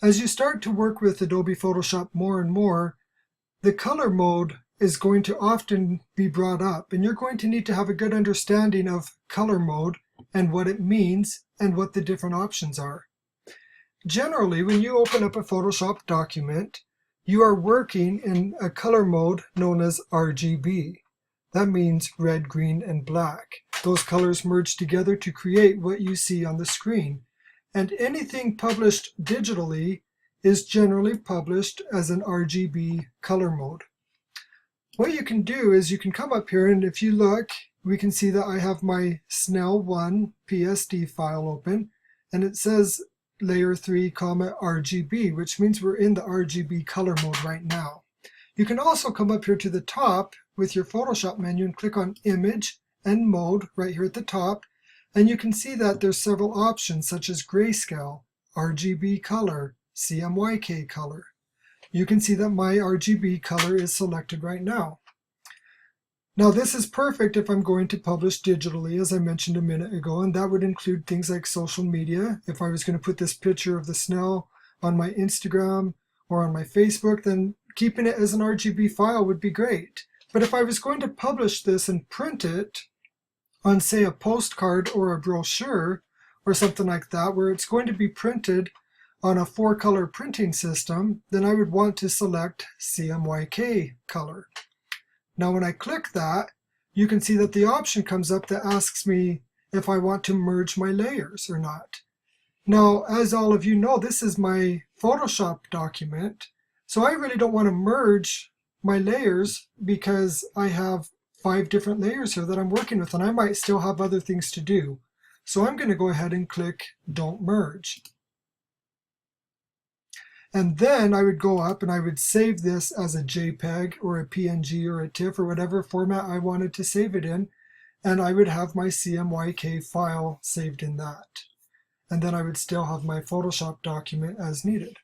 As you start to work with Adobe Photoshop more and more, the color mode is going to often be brought up, and you're going to need to have a good understanding of color mode and what it means and what the different options are. Generally, when you open up a Photoshop document, you are working in a color mode known as RGB. That means red, green, and black. Those colors merge together to create what you see on the screen. And anything published digitally is generally published as an RGB color mode. What you can do is you can come up here, and if you look, we can see that I have my Snell1 PSD file open, and it says layer 3, RGB, which means we're in the RGB color mode right now. You can also come up here to the top with your Photoshop menu and click on Image and Mode right here at the top, and you can see that there's several options such as Grayscale, RGB Color, CMYK Color. You can see that my RGB color is selected right now. Now this is perfect if I'm going to publish digitally, as I mentioned a minute ago, and that would include things like social media. If I was going to put this picture of the Snell on my Instagram or on my Facebook, then keeping it as an RGB file would be great. But if I was going to publish this and print it on, say, a postcard or a brochure or something like that, where it's going to be printed on a 4-color printing system, then I would want to select CMYK color. Now when I click that, you can see that the option comes up that asks me if I want to merge my layers or not. Now, as all of you know, this is my Photoshop document, so I really don't want to merge my layers because I have 5 different layers here that I'm working with, and I might still have other things to do. So I'm going to go ahead and click Don't Merge. And then I would go up and I would save this as a JPEG or a PNG or a TIFF or whatever format I wanted to save it in. And I would have my CMYK file saved in that. And then I would still have my Photoshop document as needed.